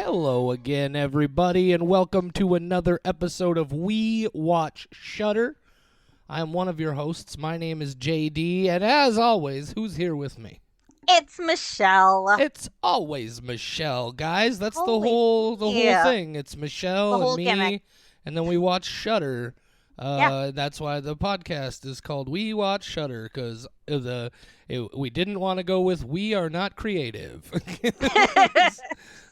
Hello again, everybody, and welcome to another episode of We Watch Shudder. I am one of your hosts. My name is JD, and as always, who's here with me? It's Michelle. It's always Michelle, guys. That's the Holy whole yeah. thing. It's Michelle The and whole me, gimmick. and then we watch Shudder. Yeah. That's why the podcast is called We Watch Shudder, because we didn't want to go with We Are Not Creative.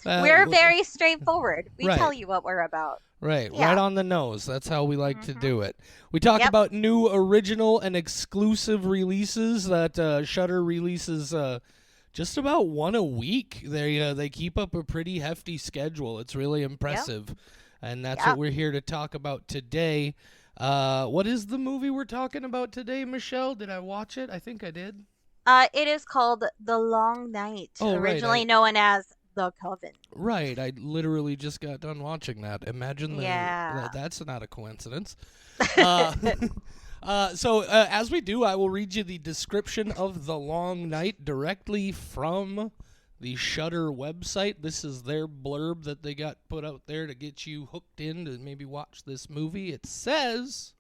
We're very straightforward. We Right. tell you what we're about. Right, Yeah. right on the nose. That's how we like to Mhm. do it. We talk Yep. about new original and exclusive releases that Shudder releases just about one a week. They keep up a pretty hefty schedule. It's really impressive. And that's Yep. what we're here to talk about today. What is the movie we're talking about today, Michelle? Did I watch it? I think I did. It is called The Long Night, Oh, right, originally known as The Coven. Right, I literally just got done watching that. Imagine Yeah. that's not a coincidence. So as we do, I will read you the description of The Long Night directly from the Shudder website. This is their blurb that they got put out there to get you hooked in to maybe watch this movie. It says,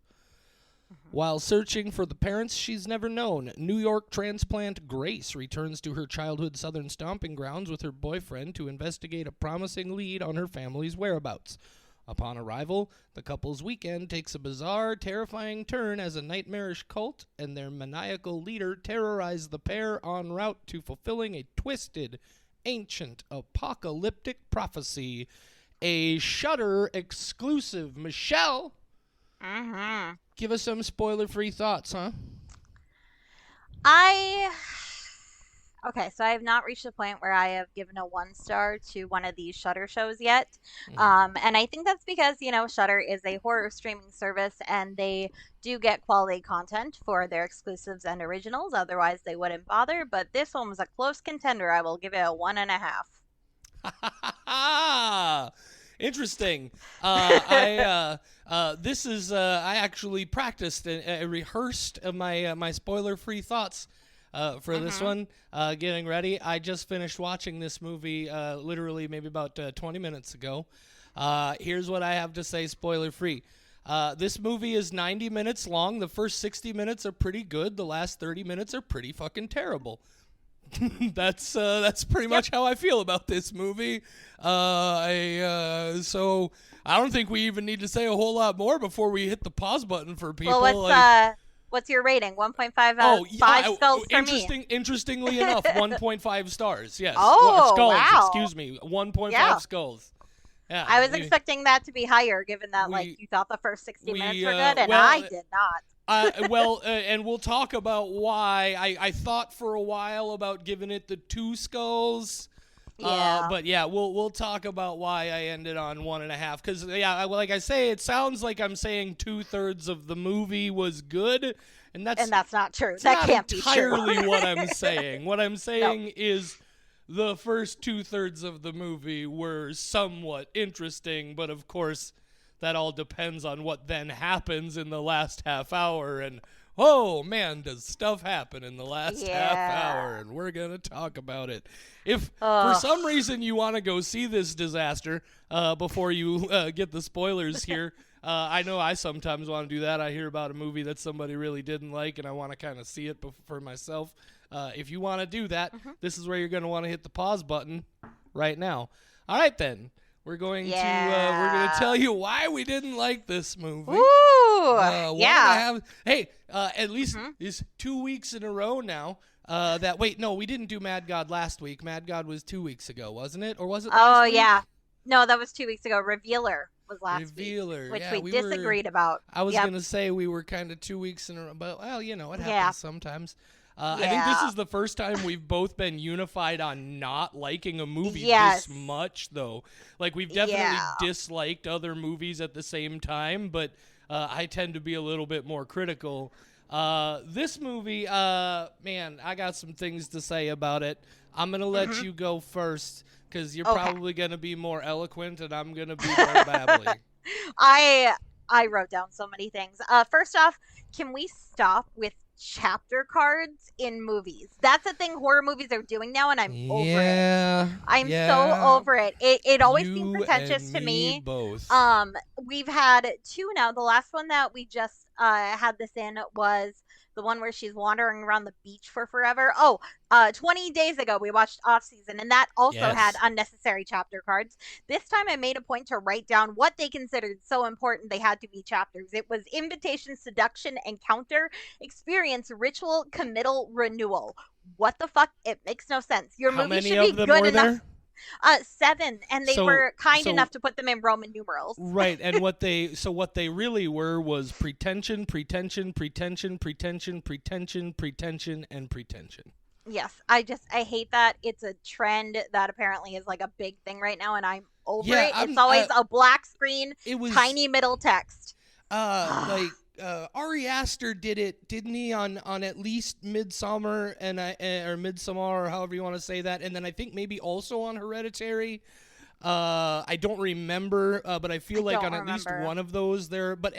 while searching for the parents she's never known, New York transplant Grace returns to her childhood southern stomping grounds with her boyfriend to investigate a promising lead on her family's whereabouts. Upon arrival, the couple's weekend takes a bizarre, terrifying turn as a nightmarish cult and their maniacal leader terrorize the pair en route to fulfilling a twisted, ancient, apocalyptic prophecy. A Shudder exclusive. Michelle, Mm-hmm. give us some spoiler-free thoughts, huh? Okay, so I have not reached the point where I have given a 1 star to one of these Shudder shows yet. And I think that's because, Shudder is a horror streaming service and they do get quality content for their exclusives and originals. Otherwise, they wouldn't bother. But this one was a close contender. I will give it a 1.5. Interesting. This is I actually practiced and rehearsed my spoiler-free thoughts for this one. Getting ready. I just finished watching this movie literally maybe about 20 minutes ago. Here's what I have to say spoiler-free. This movie is 90 minutes long. The first 60 minutes are pretty good. The last 30 minutes are pretty fucking terrible. That's pretty much how I feel about this movie. So I don't think we even need to say a whole lot more before we hit the pause button for people. Well, what's your rating? 1.5 out of 5 skulls for me. Interestingly enough, 1.5 stars. Yes. Oh, skulls, wow. Excuse me. 1.5 Yeah. skulls. Yeah. I was expecting that to be higher, given that you thought the first 60 minutes were good, and I did not. And we'll talk about why. I thought for a while about giving it the 2 skulls. Yeah. But yeah, we'll talk about why I ended on 1.5. Because like I say, it sounds like I'm saying 2/3 of the movie was good, and that's not true. That can't be true. entirely what I'm saying. What I'm saying is the first 2/3 of the movie were somewhat interesting, but of course that all depends on what then happens in the last half hour. And oh man, does stuff happen in the last half hour, and we're gonna talk about it. If for some reason you want to go see this disaster before you get the spoilers here, I know I sometimes want to do that. I hear about a movie that somebody really didn't like, and I want to kind of see it for myself. If you want to do that, this is where you're going to want to hit the pause button right now. All right, then. We're going to tell you why we didn't like this movie. Ooh, Hey, at least it's 2 weeks in a row now. We didn't do Mad God last week. Mad God was 2 weeks ago, wasn't it? Or was it last week? Yeah. No, that was 2 weeks ago. Revealer was last week, which we disagreed about. I was going to say we were kind of 2 weeks in a row, but it happens sometimes. I think this is the first time we've both been unified on not liking a movie this much, though. Like, we've definitely disliked other movies at the same time, but I tend to be a little bit more critical. This movie, man, I got some things to say about it. I'm going to let you go first, because you're probably going to be more eloquent, and I'm going to be more babbly. I wrote down so many things. First off, can we stop with chapter cards in movies. That's the thing horror movies are doing now, and I'm over it. Yeah, I'm so yeah. over it. It always seemed You pretentious and to me me. both. We've had two now. The last one that we just had this in was the one where she's wandering around the beach for forever. 20 days ago we watched Off Season, and that also had Yes. unnecessary chapter cards. This time I made a point to write down what they considered so important they had to be chapters. It was invitation, seduction, encounter, experience, ritual, committal, renewal. What the fuck? It makes no sense. Your How movie many should of be them good were enough. there? Seven, and they So, were kind so enough to put them in Roman numerals. right, and what they really were was pretension, pretension, pretension, pretension, pretension, pretension, and pretension. Yes, I hate that. It's a trend that apparently is like a big thing right now, and I'm over Yeah, it. It's always a black screen, it was tiny middle text. like Ari Aster did it, didn't he? On at least Midsummer or Midsummer or however you want to say that, and then I think maybe also on Hereditary. I don't remember, but I feel like on at least one of those there. But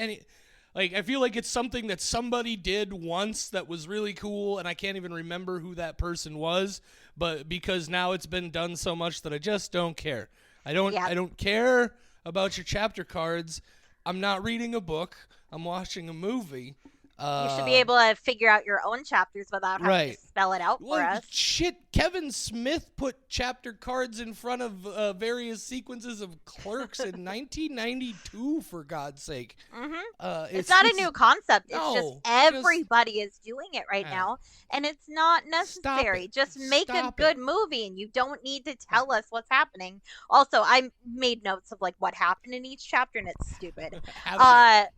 I feel like it's something that somebody did once that was really cool, and I can't even remember who that person was. But because now it's been done so much that I just don't care. Yeah. I don't care about your chapter cards. I'm not reading a book. I'm watching a movie. You should be able to figure out your own chapters without having Right. to spell it out for Well, us. shit, Kevin Smith put chapter cards in front of various sequences of Clerks in 1992, for God's sake. It's not a new concept. It's No, just everybody is doing it right Yeah. now, and it's not Stop necessary. it. Just make a Stop good it. movie, and you don't need to tell us what's happening. Also, I made notes of like what happened in each chapter, and it's stupid. Have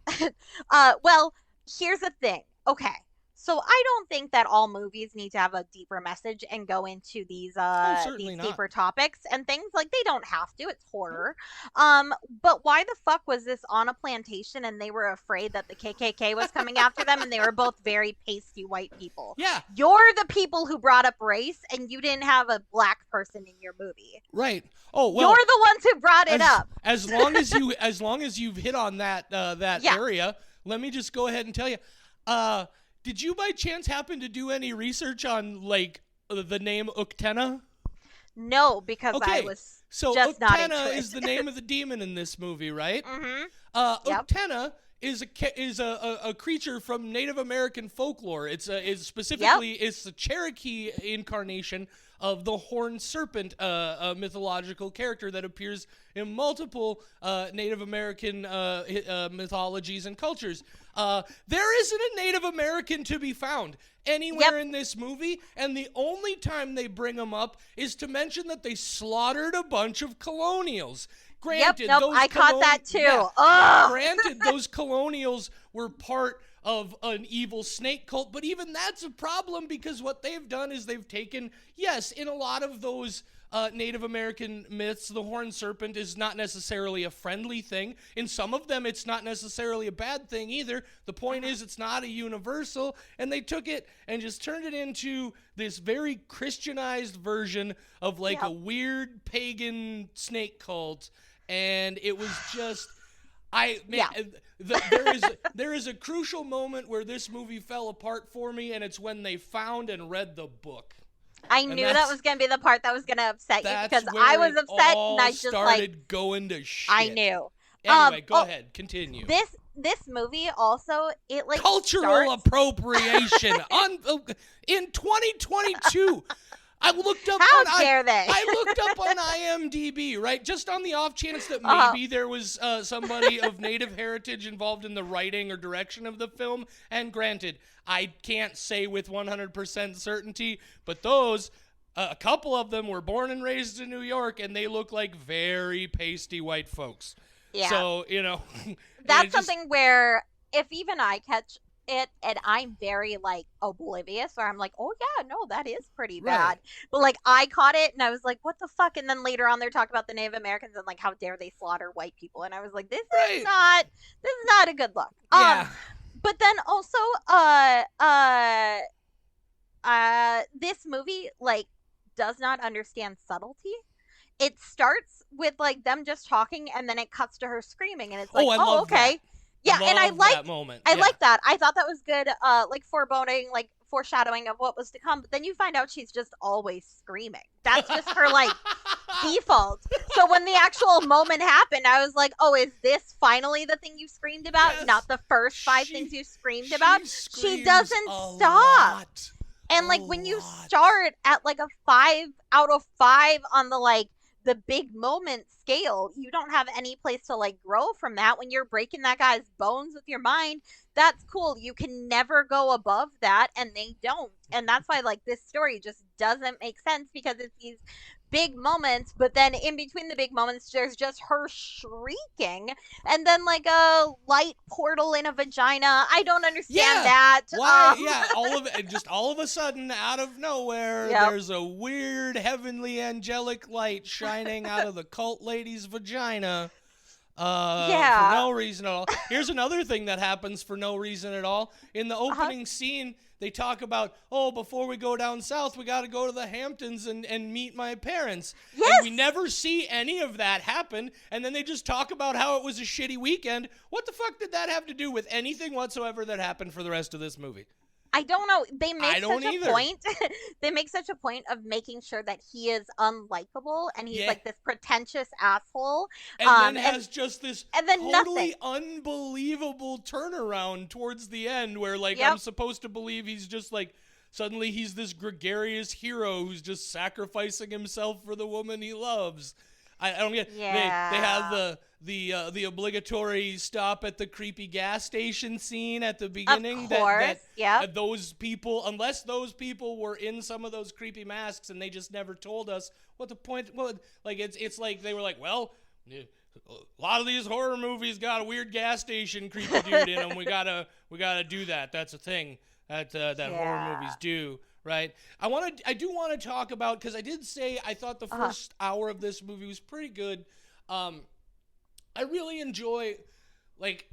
Well, here's the thing. Okay. So I don't think that all movies need to have a deeper message and go into these certainly these not. deeper topics and things. Like they don't have to. It's horror. But why the fuck was this on a plantation and they were afraid that the KKK was coming after them, and they were both very pasty white people? Yeah. You're the people who brought up race, and you didn't have a black person in your movie. Right. Oh well. You're the ones who brought it up. As long as you've hit on that area, let me just go ahead and tell you. Did you by chance happen to do any research on like the name Uktena? No, because I was just not into Uktena it. is the name of the demon in this movie, right? Yep. Uktena is a creature from Native American folklore. It's specifically it's the Cherokee incarnation of the horned serpent, a mythological character that appears in multiple Native American mythologies and cultures. There isn't a Native American to be found anywhere in this movie, and the only time they bring them up is to mention that they slaughtered a bunch of colonials. Granted, I caught that too. Yeah, granted, those colonials were part of an evil snake cult, but even that's a problem because what they've done is they've taken, yes, in a lot of those Native American myths, the horned serpent is not necessarily a friendly thing. In some of them, it's not necessarily a bad thing either. The point is it's not a universal, and they took it and just turned it into this very Christianized version of like a weird pagan snake cult, and it was just... there is a crucial moment where this movie fell apart for me, and it's when they found and read the book. I knew that was going to be the part that was going to upset you, because I was upset and I just started going to shit. I knew. Anyway, go ahead, continue. This movie also, it like cultural appropriation in 2022. I looked up How dare they? I looked up on IMDb, right? Just on the off chance that maybe there was somebody of Native heritage involved in the writing or direction of the film. And granted, I can't say with 100% certainty, but those, a couple of them were born and raised in New York, and they look like very pasty white folks. Yeah. So, that's something where if even I catch it and I'm very like oblivious, or I'm like, oh yeah, no, that is pretty bad, but like I caught it and I was like, what the fuck? And then later on they're talking about the Native Americans and like how dare they slaughter white people, and I was like, this is not a good look. But then also this movie like does not understand subtlety. It starts with like them just talking and then it cuts to her screaming, and it's like, I love okay. that. Yeah, and I liked that moment. I liked that. I thought that was good, like foreboding, like foreshadowing of what was to come. But then you find out she's just always screaming. That's just her like default. So when the actual moment happened, I was like, "Oh, is this finally the thing you screamed about? Yes. Not the first five things you screamed about?" She doesn't stop. Lot. And like when you start at like a 5 out of 5 on the like the big moment scale, you don't have any place to like grow from that. When you're breaking that guy's bones with your mind, that's cool. You can never go above that, and they don't. And that's why like this story just doesn't make sense, because it's these big moments, but then in between the big moments there's just her shrieking, and then like a light portal in a vagina. I don't understand that. Why? All of it, just all of a sudden, out of nowhere, there's a weird heavenly angelic light shining out of the cult lady's vagina. For no reason at all. Here's another thing that happens for no reason at all. In the opening scene, they talk about, before we go down south, we got to go to the Hamptons and meet my parents. Yes. And we never see any of that happen. And then they just talk about how it was a shitty weekend. What the fuck did that have to do with anything whatsoever that happened for the rest of this movie? I don't know. They make such a point. They make such a point of making sure that he is unlikable, and he's like this pretentious asshole. And then has just this totally nothing. Unbelievable turnaround towards the end, where like I'm supposed to believe he's just like suddenly he's this gregarious hero who's just sacrificing himself for the woman he loves. I don't get. They have the obligatory stop at the creepy gas station scene at the beginning. Of course, that those people, unless those people were in some of those creepy masks and they just never told us what the point. Well, like it's like they were like, well, a lot of these horror movies got a weird gas station creepy dude in them. We gotta do that. That's a thing that horror movies do. Right. I do want to talk about, because I did say I thought the first hour of this movie was pretty good. I really enjoy, like,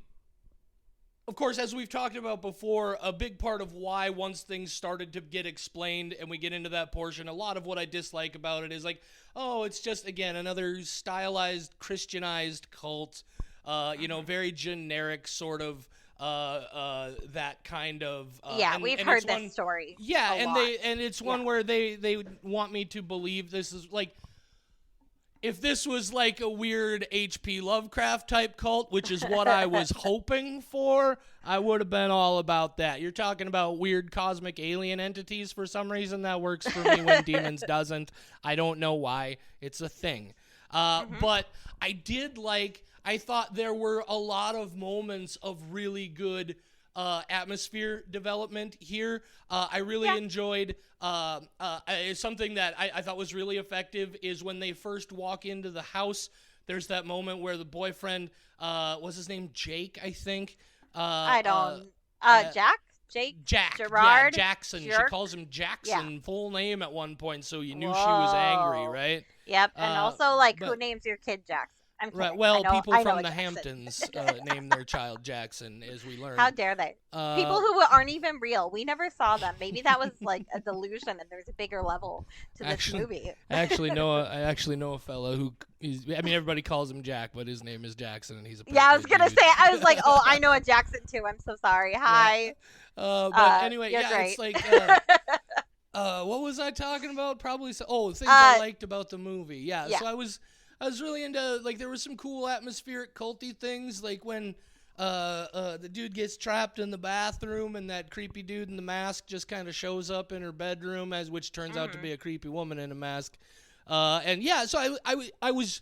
of course, as we've talked about before, a big part of why once things started to get explained and we get into that portion, a lot of what I dislike about it is like, it's just, again, another stylized, Christianized cult, very generic sort of, that kind of we've heard this story and it's one where they want me to believe this is like, if this was like a weird H.P. Lovecraft type cult, which is what I was hoping for, I would have been all about that. You're talking about weird cosmic alien entities. For some reason that works for me when Demons doesn't. I don't know why. It's a thing. But I thought there were a lot of moments of really good atmosphere development here. I really enjoyed something that I thought was really effective is when they first walk into the house. There's that moment where the boyfriend, what's his name? Jake, I think. Jack? Jack. Gerard? Yeah, Jackson. Jerk? She calls him Jackson, full name at one point, so you knew she was angry, right? Yep, and also, who names your kid Jackson? I'm kidding. Right. Well, people from the Hamptons named their child Jackson, as we learned. How dare they? People who aren't even real. We never saw them. Maybe that was like a delusion, and there's a bigger level to this movie. I actually know a fellow who everybody calls him Jack, but his name is Jackson, and he's a I was gonna say. I was like, I know a Jackson too. I'm so sorry. Hi. But anyway, great. It's like. What was I talking about? Probably things I liked about the movie. Yeah. So I was really into, like, there was some cool atmospheric culty things, like when the dude gets trapped in the bathroom and that creepy dude in the mask just kind of shows up in her bedroom, which turns out to be a creepy woman in a mask. So I was,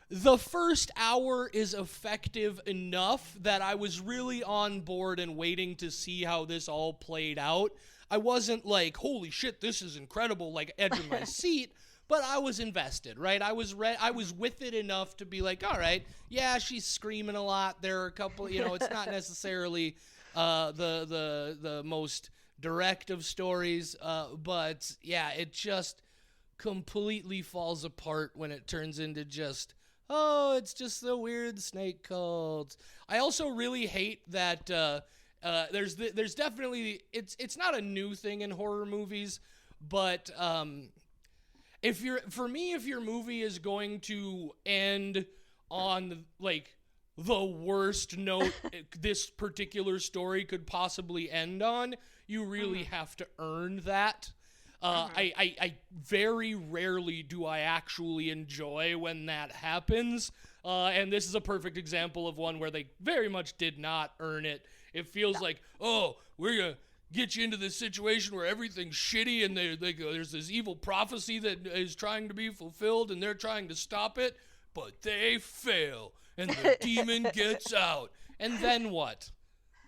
the first hour is effective enough that I was really on board and waiting to see how this all played out. I wasn't like, holy shit, this is incredible, like edge of my seat. But I was invested, right? I was with it enough to be like, all right, yeah, she's screaming a lot. There are a couple, it's not necessarily the most direct of stories, but yeah, it just completely falls apart when it turns into just, it's just the weird snake cult. I also really hate that there's definitely, it's not a new thing in horror movies, but if your movie is going to end on like the worst note this particular story could possibly end on. You really have to earn that. I very rarely do I actually enjoy when that happens. And this is a perfect example of one where they very much did not earn it. It feels like, oh, we're going to get you into this situation where everything's shitty and there's this evil prophecy that is trying to be fulfilled and they're trying to stop it, but they fail and the demon gets out. And then what?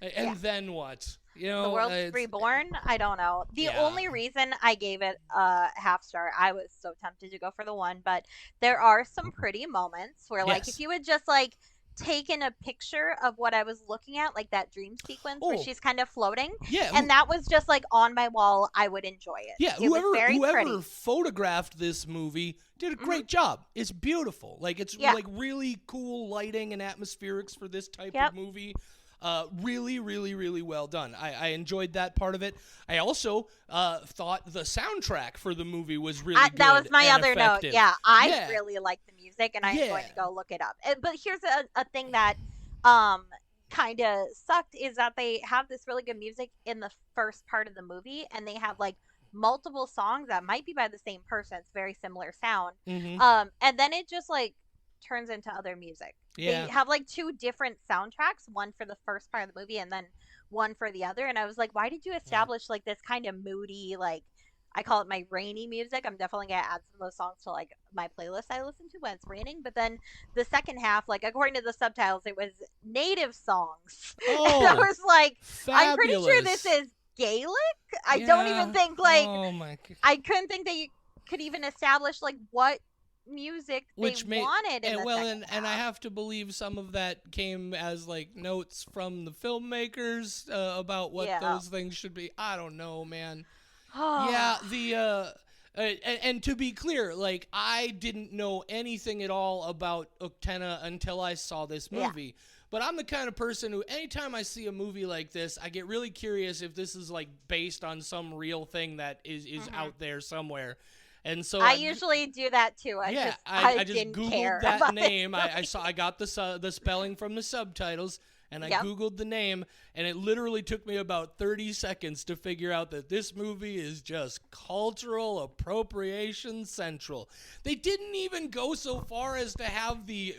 And then what? You know, The World's Reborn? I don't know. The only reason I gave it a half star, I was so tempted to go for the 1, but there are some pretty moments where, like, if you had just, like, taken a picture of what I was looking at, like that dream sequence where she's kind of floating, and that was just, like, on my wall, I would enjoy it. Yeah, whoever photographed this movie did a great job. It's beautiful. Like, it's, like, really cool lighting and atmospherics for this type of movie. Really, really, really well done. I enjoyed that part of it. I also thought the soundtrack for the movie was really good. That was my other effective. note. Yeah, I really like the music, and I'm going to go look it up. But here's a thing that kind of sucked is that they have this really good music in the first part of the movie, and they have, like, multiple songs that might be by the same person. It's very similar sound. And then it just, like, turns into other music. They have, like, 2 different soundtracks, one for the first part of the movie and then one for the other. And I was like, why did you establish like this kind of moody, like, I call it my rainy music. I'm definitely gonna add some of those songs to, like, my playlist I listen to when it's raining. But then the second half, like, according to the subtitles, it was native songs. And I was like, fabulous. I'm pretty sure this is Gaelic. I don't even think, like, I couldn't think that you could even establish, like, what music they wanted in the second half. And I have to believe some of that came as, like, notes from the filmmakers about what those things should be. I don't know, man. And to be clear, like, I didn't know anything at all about Uktena until I saw this movie. But I'm the kind of person who, anytime I see a movie like this, I get really curious if this is, like, based on some real thing that is out there somewhere. And so I usually do that too. I just Googled that name. I got the spelling from the subtitles, and I Googled the name, and it literally took me about 30 seconds to figure out that this movie is just cultural appropriation central. They didn't even go so far as to have the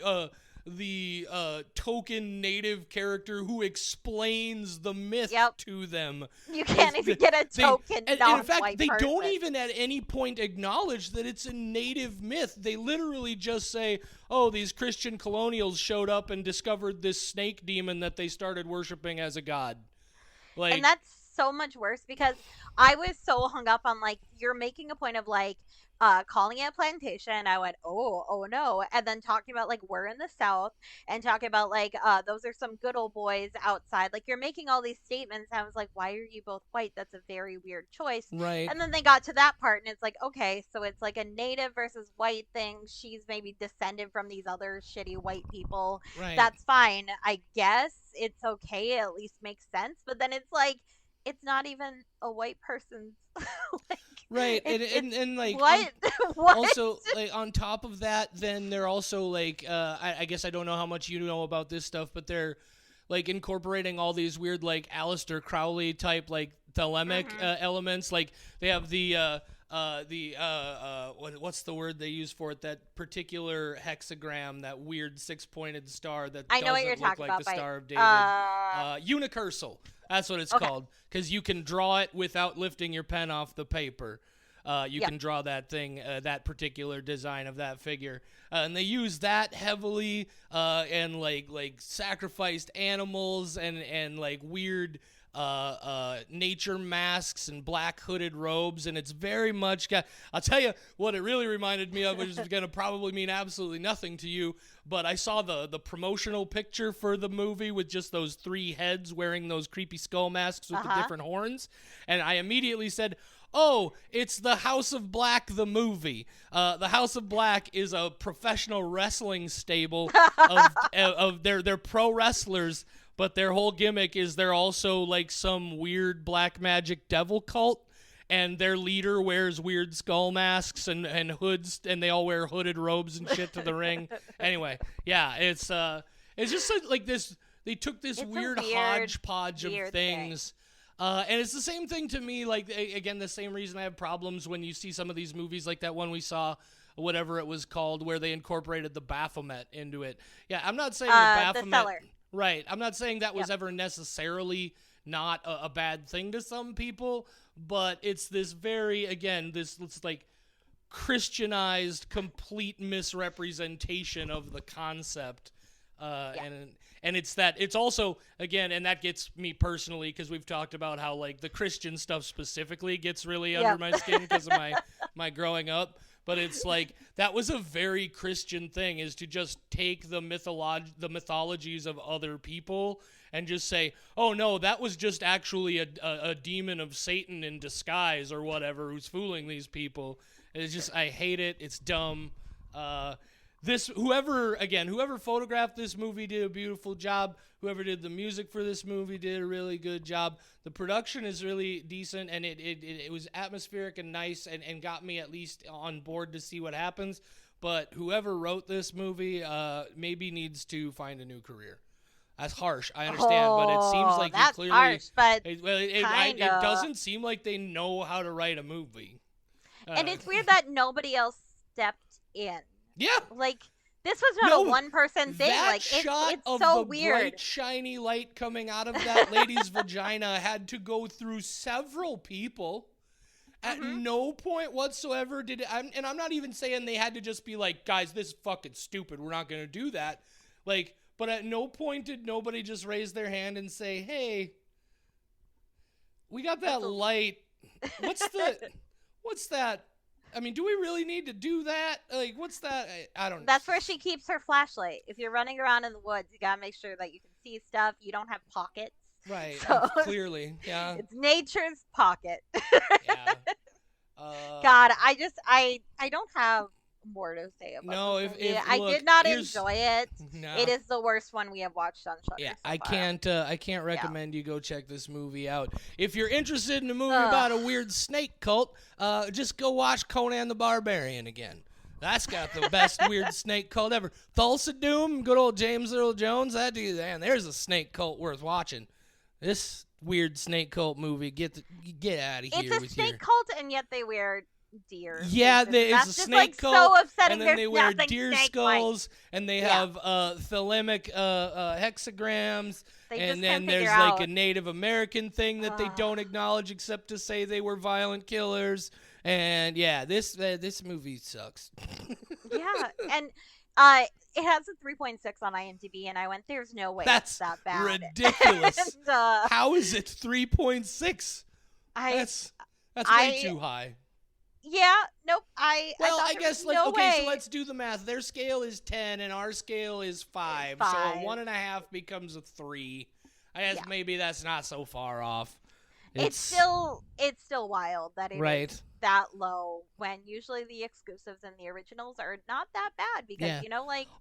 token native character who explains the myth to them. You can't even get a token non-white person. In fact, they don't even at any point acknowledge that it's a native myth. They literally just say, oh, these Christian colonials showed up and discovered this snake demon that they started worshiping as a god. Like, and that's so much worse because I was so hung up on, like, you're making a point of, like, calling it a plantation. I went, oh no. And then talking about, like, we're in the South and talking about, like, those are some good old boys outside. Like, you're making all these statements. And I was like, why are you both white? That's a very weird choice. Right. And then they got to that part and it's like, okay, so it's like a native versus white thing. She's maybe descended from these other shitty white people. Right. That's fine. I guess it's okay. It at least makes sense. But then it's like, it's not even a white person's like, right. And like, what? Also, like, on top of that, then they're also, like, I guess I don't know how much you know about this stuff, but they're, like, incorporating all these weird, like, Aleister Crowley type, like, thelemic elements. Like, they have what's the word they use for it? That particular hexagram, that weird 6-pointed star that I know what you're doesn't look talking like about, the Star of David. Unicursal. That's what it's called. Because you can draw it without lifting your pen off the paper. You can draw that thing, that particular design of that figure. And they use that heavily, and like sacrificed animals and like weird nature masks and black hooded robes, and it's very much I'll tell you what it really reminded me of, which is going to probably mean absolutely nothing to you, but I saw the promotional picture for the movie with just those 3 heads wearing those creepy skull masks with the different horns, and I immediately said, oh, it's the House of Black, the movie. The House of Black is a professional wrestling stable of they're pro wrestlers, but their whole gimmick is they're also like some weird black magic devil cult, and their leader wears weird skull masks and hoods, and they all wear hooded robes and shit to the ring. Anyway, yeah, it's It's just like this. They took this It's a weird weird, hodgepodge of weird things. And it's the same thing to me, like, again, the same reason I have problems when you see some of these movies, like that one we saw, whatever it was called, where they incorporated the Baphomet into it. Yeah, I'm not saying the Baphomet... The Cellar. Right, I'm not saying that was ever necessarily not a bad thing to some people, but it's this very, again, this like Christianized, complete misrepresentation of the concept. And it's that, it's also, again, and that gets me personally, because we've talked about how, like, the Christian stuff specifically gets really under my skin because of my growing up. But it's like, that was a very Christian thing, is to just take the mythologies of other people and just say, oh no, that was just actually a demon of Satan in disguise or whatever who's fooling these people. And it's just, I hate it. It's dumb. Whoever photographed this movie did a beautiful job. Whoever did the music for this movie did a really good job. The production is really decent, and it was atmospheric and nice, and got me at least on board to see what happens. But whoever wrote this movie maybe needs to find a new career. That's harsh, I understand, but it seems like that's clearly harsh, but it doesn't seem like they know how to write a movie. And it's weird that nobody else stepped in. Yeah. Like, this was not a one-person thing. That like, shot it's of so the weird. Bright, shiny light coming out of that lady's vagina had to go through several people. At no point whatsoever did it, and I'm not even saying they had to just be like, guys, this is fucking stupid, we're not going to do that. Like, but at no point did nobody just raise their hand and say, hey, we got that light. What's that? I mean, do we really need to do that? Like, what's that? I don't know. That's where she keeps her flashlight. If you're running around in the woods, you gotta make sure that you can see stuff. You don't have pockets. Right. So, clearly. Yeah. It's nature's pocket. Yeah. God, I don't have more to say about this movie. I did not enjoy it. No. It is the worst one we have watched on Shudder. Yeah, so I can't recommend you go check this movie out. If you're interested in a movie about a weird snake cult, just go watch Conan the Barbarian again. That's got the best weird snake cult ever. Thulsa Doom, good old James Earl Jones. That dude, man, there's a snake cult worth watching. This weird snake cult movie, get out of here. It's a snake cult, and yet they wear deer. Yeah, it's a snake cult, so upsetting. And then they wear deer skulls, like, and they have thelemic hexagrams, and then there's like a Native American thing that they don't acknowledge except to say they were violent killers. And yeah, this movie sucks. Yeah, and it has a 3.6 on IMDb, and I went, "There's no way that's that bad." Ridiculous. And, how is it 3.6? That's way too high. Yeah, nope. I guess so let's do the math. Their scale is 10 and our scale is 5. So a 1.5 becomes a 3. I guess maybe that's not so far off. It's still wild that it is that low when usually the exclusives and the originals are not that bad because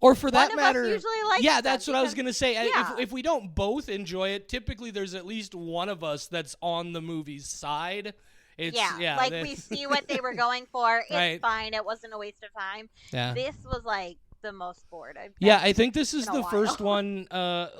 or for that matter, one of us usually likes that's what I was gonna say. Yeah. If we don't both enjoy it, typically there's at least one of us that's on the movie's side. We see what they were going for. It's fine. It wasn't a waste of time. Yeah. This was like the most bored I've been. I think this is the first one. I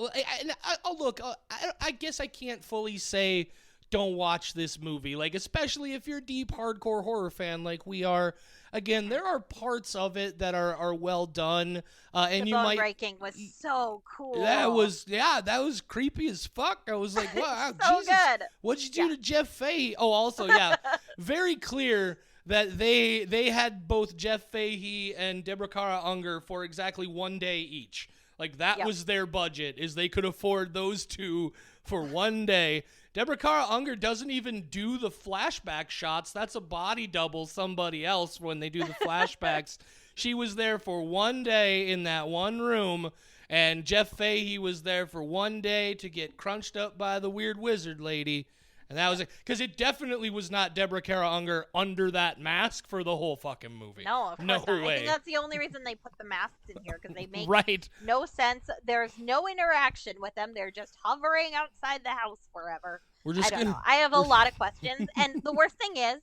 guess I can't fully say don't watch this movie, like, especially if you're a deep hardcore horror fan like we are. Again, there are parts of it that are well done, and the bone breaking was so cool. That was creepy as fuck. I was like, wow, so Jesus, good. What'd you do to Jeff Fahey? Oh, also, very clear that they had both Jeff Fahey and Deborah Kara Unger for exactly 1 day each. Like, that was their budget, is they could afford those two for 1 day. Deborah Kara Unger doesn't even do the flashback shots. That's a body double somebody else when they do the flashbacks. She was there for 1 day in that one room, and Jeff Fahey was there for 1 day to get crunched up by the weird wizard lady. And that was it. Because it definitely was not Deborah Kara Unger under that mask for the whole fucking movie. No, of course not. way. I think that's the only reason they put the masks in here, because they make no sense. There's no interaction with them. They're just hovering outside the house forever. I don't know. I have a lot of questions. And the worst thing is,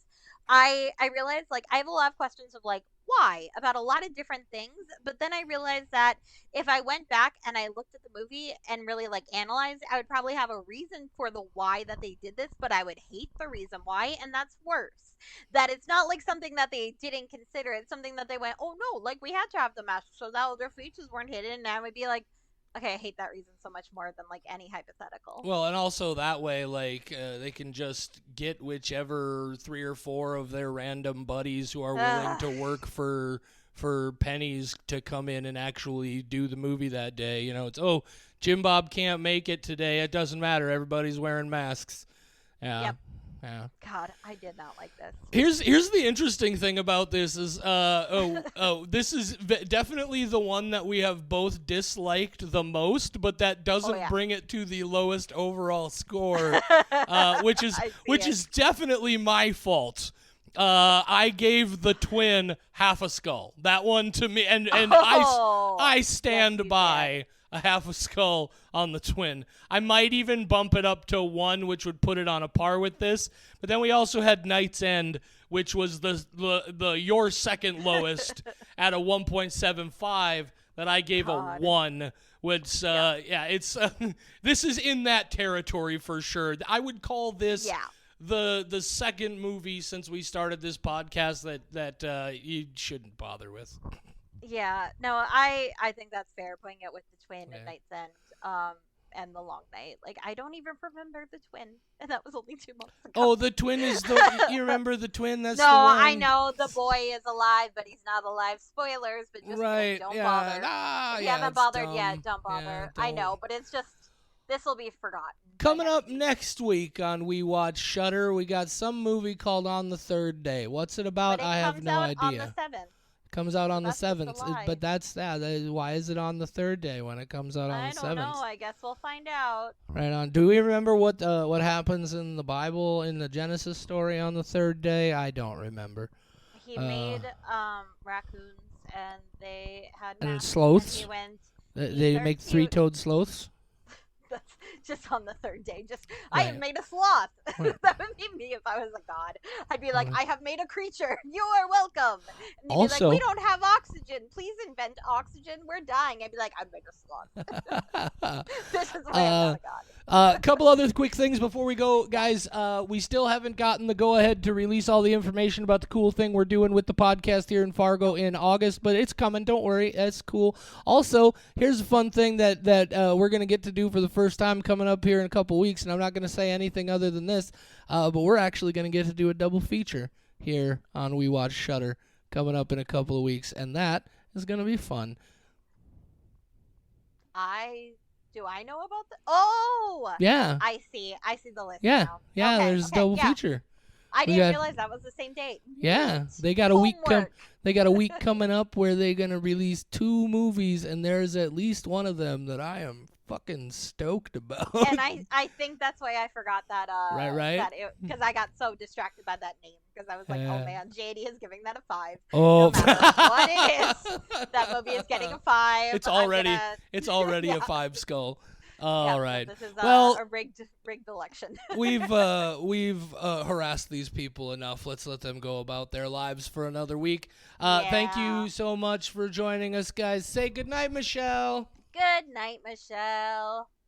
I realize, like, I have a lot of questions of, like, why about a lot of different things. But then I realized that if I went back and I looked at the movie and really like analyzed, I would probably have a reason for the why that they did this, but I would hate the reason why, and that's worse. That it's not like something that they didn't consider. It's something that they went, oh no, like we had to have the mask so that their features weren't hidden. And I would be like, okay, I hate that reason so much more than like any hypothetical. Well, and also that way, like, they can just get whichever 3 or 4 of their random buddies who are willing to work for pennies to come in and actually do the movie that day. You know, it's, oh, Jim Bob can't make it today. It doesn't matter. Everybody's wearing masks. Yeah. Yep. Yeah. God, I did not like this. Here's the interesting thing about this is this is definitely the one that we have both disliked the most, but that doesn't bring it to the lowest overall score, which is definitely my fault. I gave the twin half a skull. That one to me, and I stand by a half a skull on the twin. I might even bump it up to 1, which would put it on a par with this. But then we also had Night's End, which was the your second lowest at a 1.75 that I gave a 1. Which it's this is in that territory for sure. I would call this the second movie since we started this podcast that you shouldn't bother with. Yeah, no, I think that's fair, putting it with the twin and Night's End, and the Long Night. Like, I don't even remember the twin, and that was only 2 months ago. Oh, the twin is the. You remember the twin? That's no, the one. I know the boy is alive, but he's not alive. Spoilers, but just don't bother. If you haven't bothered yet, don't bother. Yeah, I know, but it's just this will be forgotten. Coming up next week on We Watch Shudder, we got some movie called On the Third Day. What's it about? I have no idea. On the 7th. Comes out on the 7th, but that's why is it on the 3rd day when it comes out on the 7th? I don't know. I guess we'll find out. Right on. Do we remember what happens in the Bible in the Genesis story on the 3rd day? I don't remember. He made raccoons, and they had masks, and sloths. And he went. They make 3-toed sloths. That's just on the 3rd day. I have made a sloth. That would be me if I was a god. I'd be like, I have made a creature. You are welcome. And they'd be like, we don't have oxygen. Please invent oxygen. We're dying. I'd be like, I made a sloth. This is why I'm not a god. A couple other quick things before we go, guys. We still haven't gotten the go-ahead to release all the information about the cool thing we're doing with the podcast here in Fargo in August, but it's coming. Don't worry. That's cool. Also, here's a fun thing that we're going to get to do for the first time coming up here in a couple weeks, and I'm not going to say anything other than this, but we're actually going to get to do a double feature here on We Watch Shudder coming up in a couple of weeks, and that is going to be fun. Do I know about the? Oh, yeah. I see the list. Yeah, now. yeah. Okay, there's a double feature. I didn't realize that was the same date. Yeah, they got a week. They got a week coming up where they're gonna release 2 movies, and there's at least one of them that I am fucking stoked about. And I think that's why I forgot that. Right. Because I got so distracted by that name. Because I was like, oh man, JD is giving that a 5. Oh, no matter what it is, that movie is getting a 5. It's already a 5 skull. All right. This is a rigged election. we've harassed these people enough. Let's let them go about their lives for another week. Thank you so much for joining us, guys. Say goodnight, Michelle. Good night, Michelle.